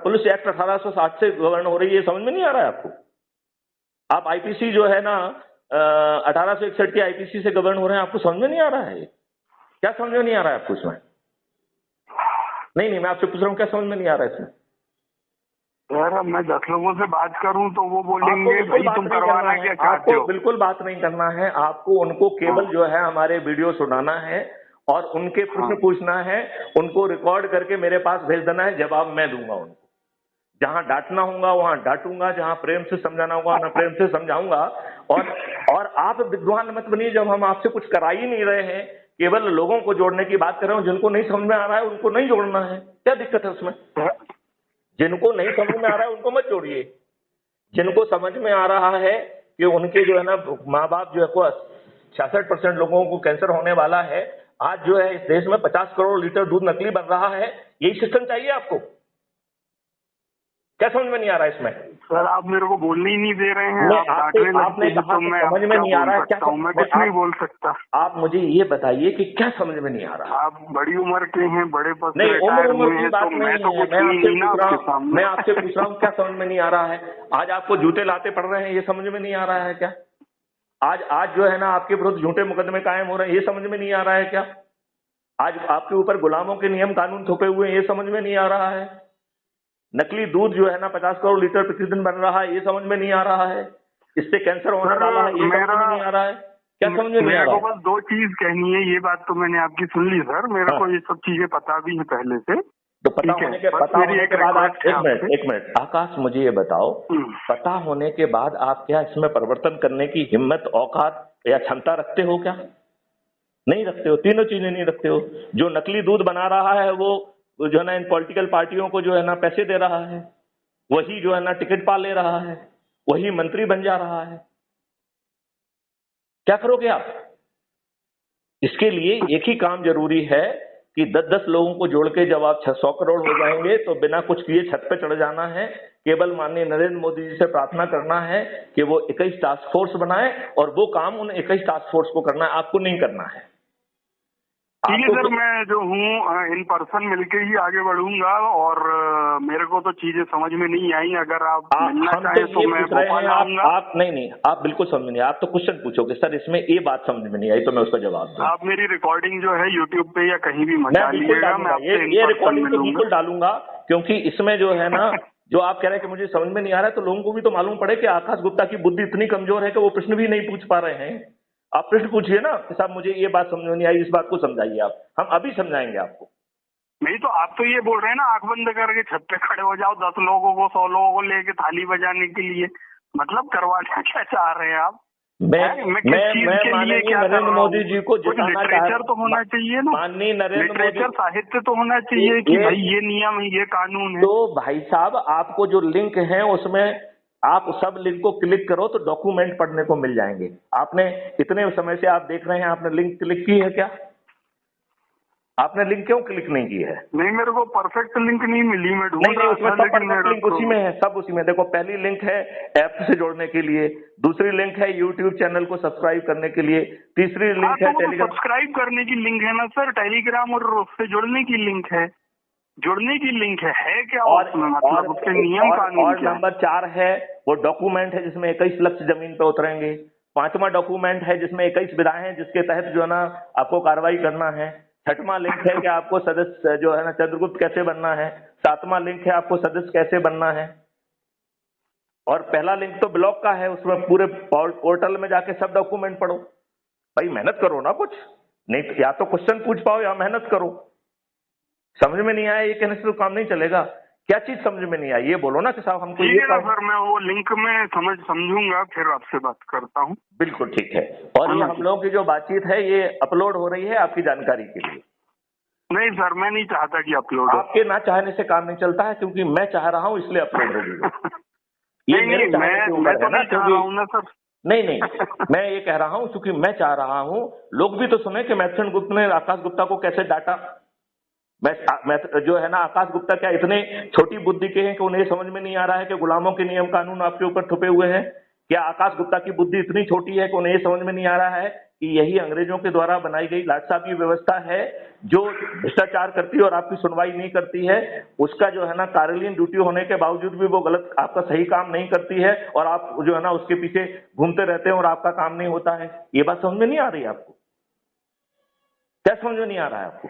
Police act 1860 से govern हो रही है, समझ में नहीं आ रहा है आपको? आप आईपीसी जो है ना 1861 की आईपीसी से गवर्न हो रहे हैं, आपको समझ में नहीं आ रहा है? क्या समझ में नहीं आ रहा है आपको इसमें? नहीं, मैं आपसे पूछ रहा हूँ, क्या समझ में नहीं आ रहा है इसमें? यार मैं 10 लोगों से बात करूं तो वो बोलेंगे भाई तुम करवाना क्या चाहते हो। आपको बिल्कुल बात नहीं करना है, आपको उनको केवल जो है हमारे वीडियो सुनाना है और उनके प्रश्न पूछना है, उनको रिकॉर्ड करके मेरे पास भेज देना है, जवाब मैं दूंगा उनको। जहां डांटना होगा वहां डांटूंगा, जहां प्रेम से समझाना होगा ना प्रेम से समझाऊंगा। और आप विद्वान मत बनिए, जब हम आपसे कुछ करा ही नहीं रहे हैं, केवल लोगों को जोड़ने की बात कर रहे हो। जिनको नहीं समझ में आ रहा है उनको नहीं जोड़ना है, क्या दिक्कत है उसमें? जिनको नहीं समझ में आ रहा है उनको मत जोड़िए। जिनको समझ में आ रहा है कि उनके जो है ना माँ बाप जो है 66% लोगों को कैंसर होने वाला है, आज जो है इस देश में 50 करोड़ लीटर दूध नकली बन रहा है, यही सिस्टम चाहिए आपको? क्या समझ में नहीं आ रहा है इसमें? सर आप मेरे को बोलने ही नहीं दे रहे हैं, आप डांटने लगते हैं तो मैं समझ में नहीं आ रहा है क्या? मैं कुछ नहीं बोल सकता। आप मुझे ये बताइए कि क्या समझ में नहीं आ रहा? आप बड़ी उम्र के हैं, बड़े पद से नहीं, रिटायर हुए की हैं, बात तो नहीं मैं तो है। कुछ नहीं ना आपके सामने। मैं आपसे पूछ रहा हूँ क्या समझ में नहीं आ रहा है? आज आपको झूठे लाते पड़ रहे हैं, ये समझ में नहीं आ रहा है क्या? आज जो है ना आपके विरुद्ध झूठे मुकदमे कायम हो रहे हैं, ये समझ में नहीं आ रहा है क्या? आज आपके ऊपर गुलामों के नियम कानून थोपे हुए हैं, ये समझ में नहीं आ रहा है? नकली दूध जो है ना 50 करोड़ लीटर प्रतिदिन बन रहा है, ये समझ में नहीं आ रहा है? इससे कैंसर होने वाला है, ये समझ में नहीं आ रहा है? क्या समझ में नहीं आ रहा है? मेरे को बस 2 चीज कहनी है, ये बात तो मैंने आपकी सुन ली सर, मेरे को ये सब चीजें पता भी है पहले से। तो पता होने के बाद आप एक मिनट आकाश मुझे ये बताओ, पता होने के बाद आप क्या इसमें परिवर्तन करने की हिम्मत, औकात या क्षमता रखते हो क्या? नहीं रखते हो, तीनों चीजें नहीं रखते हो। जो नकली दूध बना रहा है वो जो है ना इन पॉलिटिकल पार्टियों को जो है ना पैसे दे रहा है, वही जो है ना टिकट पा ले रहा है, वही मंत्री बन जा रहा है। क्या करोगे आप? इसके लिए एक ही काम जरूरी है कि 10-10 लोगों को जोड़ के जब आप 100 करोड़ हो जाएंगे तो बिना कुछ किए छत पे चढ़ जाना है। केवल माननीय नरेंद्र मोदी जी से प्रार्थना करना है कि वो 21 टास्क फोर्स बनाए और वो काम उन 21 टास्क फोर्स को करना है, आपको नहीं करना है। ठीक है सर, मैं जो हूँ इन पर्सन मिलके ही आगे बढ़ूंगा और मेरे को तो चीजें समझ में नहीं आई। अगर आप मिलना चाहें तो मैं भोपाल आऊंगा। आप नहीं, आप बिल्कुल समझ नहीं, आप तो क्वेश्चन पूछोगे सर इसमें ये बात समझ में नहीं आई तो मैं उसका जवाब दूं। आप मेरी रिकॉर्डिंग जो है यूट्यूब पे या कहीं भी मंगा लीजिएगा, मैं आपसे ये रिकॉर्डिंग तो बिल्कुल डालूंगा, क्योंकि इसमें जो है ना जो आप कह रहे हैं कि मुझे समझ में नहीं आ रहा है, तो लोगों को भी तो मालूम पड़े कि आकाश गुप्ता की बुद्धि इतनी कमजोर है कि वो प्रश्न भी नहीं पूछ पा रहे हैं। आप प्रश्न पूछिए ना कि साहब मुझे ये बात समझ में नहीं आई, इस बात को समझाइए आप, हम अभी समझाएंगे आपको। नहीं तो आप तो ये बोल रहे हैं ना आंख बंद करके छत पे खड़े हो जाओ, 10 लोगों को 100 लोगों को लेके थाली बजाने के लिए, मतलब करवाना क्या चाह रहे हैं आप? मैं नरेंद्र मोदी जी को लिटरेचर तो होना चाहिए ना, माननीय नरेंद्र मोदी, साहित्य तो होना चाहिए कि भाई ये नियम है, ये कानून है। तो भाई साहब आपको जो लिंक है उसमें आप सब लिंक को क्लिक करो तो डॉक्यूमेंट पढ़ने को मिल जाएंगे। आपने इतने समय से आप देख रहे हैं, आपने लिंक क्लिक की है क्या? आपने लिंक क्यों क्लिक नहीं की है? नहीं, मेरे को परफेक्ट लिंक नहीं मिली, मैं ढूंढ रहा था, लेकिन लिंक उसी में है, सब उसी में। देखो पहली लिंक है ऐप से जोड़ने के लिए, दूसरी लिंक है यूट्यूब चैनल को सब्सक्राइब करने के लिए, तीसरी लिंक है टेलीग्राम। सब्सक्राइब करने की लिंक है ना सर, टेलीग्राम और उससे जुड़ने की लिंक है, जुड़ने की लिंक है क्या? और मतलब उसके नियम कानून और नंबर 4 है वो डॉक्यूमेंट है जिसमें 21 लक्ष्य जमीन पे उतरेंगे। 5वां डॉक्यूमेंट है जिसमें 21 विधाएं हैं जिसके तहत जो है ना आपको कार्रवाई करना है। 6वां लिंक है कि आपको सदस्य जो है ना चंद्रगुप्त कैसे बनना है। 7वां लिंक है आपको सदस्य कैसे बनना है। और पहला लिंक तो ब्लॉग का है, उसमें पूरे पोर्टल में जाके सब डॉक्यूमेंट पढ़ो। भाई मेहनत करो ना कुछ, नहीं तो या तो क्वेश्चन पूछ पाओ या मेहनत करो। समझ में नहीं आया ये कहने से तो काम नहीं चलेगा। क्या चीज समझ में नहीं आई ये बोलो ना कि साहब हमको ये सर, मैं वो लिंक में समझूंगा फिर आपसे बात करता हूँ। बिल्कुल ठीक है। और ये हम लोगों की जो बातचीत है ये अपलोड हो रही है आपकी जानकारी के लिए। नहीं सर, मैं नहीं चाहता कि अपलोड। आपके ना चाहने से काम नहीं चलता है, क्योंकि मैं चाह रहा हूँ इसलिए अपलोड होगी। ये मेरे चाहने के ऊपर है ना, क्योंकि नहीं मैं ये कह रहा हूँ क्योंकि मैं चाह रहा हूँ लोग भी तो सुने कि मैथ्सन गुप्ता ने आकाश गुप्ता को कैसे डांटा। मैं जो है ना आकाश गुप्ता क्या इतने छोटी बुद्धि के हैं कि उन्हें समझ में नहीं आ रहा है कि गुलामों के नियम कानून आपके ऊपर थुपे हुए हैं? क्या आकाश गुप्ता की बुद्धि इतनी छोटी है कि उन्हें समझ में नहीं आ रहा है कि यही अंग्रेजों के द्वारा बनाई गई लाट साहब की व्यवस्था है जो भ्रष्टाचार करती है और आपकी सुनवाई नहीं करती है। उसका जो है ना कार्यालयीन ड्यूटी होने के बावजूद भी वो गलत आपका सही काम नहीं करती है और आप जो है ना उसके पीछे घूमते रहते हैं और आपका काम नहीं होता है। ये बात समझ में नहीं आ रही है आपको? क्या समझ में नहीं आ रहा है आपको?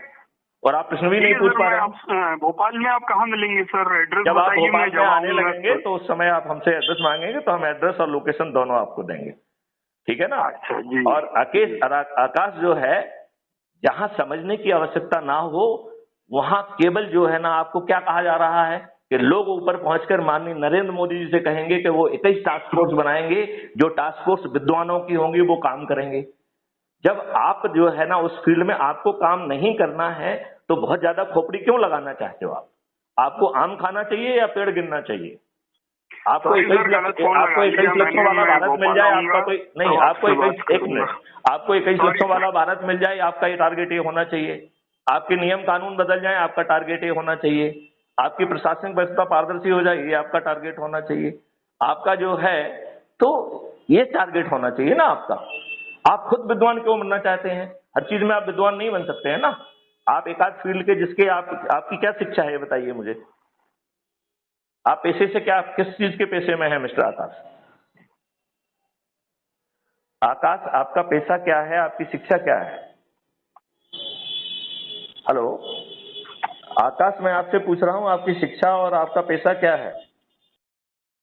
और आप प्रश्न भी नहीं पूछ पा रहे हैं। भोपाल में आप कहाँ मिलेंगे सर? एड्रेस जब आप बताइए। भोपाल में आने लगेंगे तो उस समय आप हमसे एड्रेस मांगेंगे तो हम एड्रेस और लोकेशन दोनों आपको देंगे, ठीक है ना? अच्छा जी। और आकाश जो है, जहां समझने की आवश्यकता ना हो वहां केवल जो है ना आपको क्या कहा जा रहा है कि लोग ऊपर पहुंचकर माननीय नरेंद्र मोदी जी से कहेंगे कि वो 21 टास्क फोर्स बनाएंगे, जो टास्क फोर्स विद्वानों की होंगी वो काम करेंगे। जब आप जो है ना उस फील्ड में आपको काम नहीं करना है तो बहुत ज्यादा खोपड़ी क्यों लगाना चाहते हो आप? आपको आम खाना चाहिए या पेड़ गिनना चाहिए? आपको 21 लक्षों वाला भारत मिल जाए, आपका कोई नहीं, आपको 21 लक्षों वाला भारत मिल जाए, आपका ये टारगेट ये होना चाहिए। आपके नियम कानून बदल जाए, आपका टारगेट ये होना चाहिए। आपकी प्रशासनिक व्यवस्था पारदर्शी हो जाए, ये आपका टारगेट होना चाहिए। आपका जो है तो ये टारगेट होना चाहिए ना आपका। आप खुद विद्वान क्यों बनना चाहते हैं? हर चीज में आप विद्वान नहीं बन सकते हैं ना। आप एक आध फील्ड के जिसके आपकी क्या शिक्षा है बताइए मुझे। आप पेशे से क्या, किस चीज के पेशे में है मिस्टर आकाश? आकाश आपका पेशा क्या है, आपकी शिक्षा क्या है? हेलो आकाश, मैं आपसे पूछ रहा हूं आपकी शिक्षा और आपका पेशा क्या है?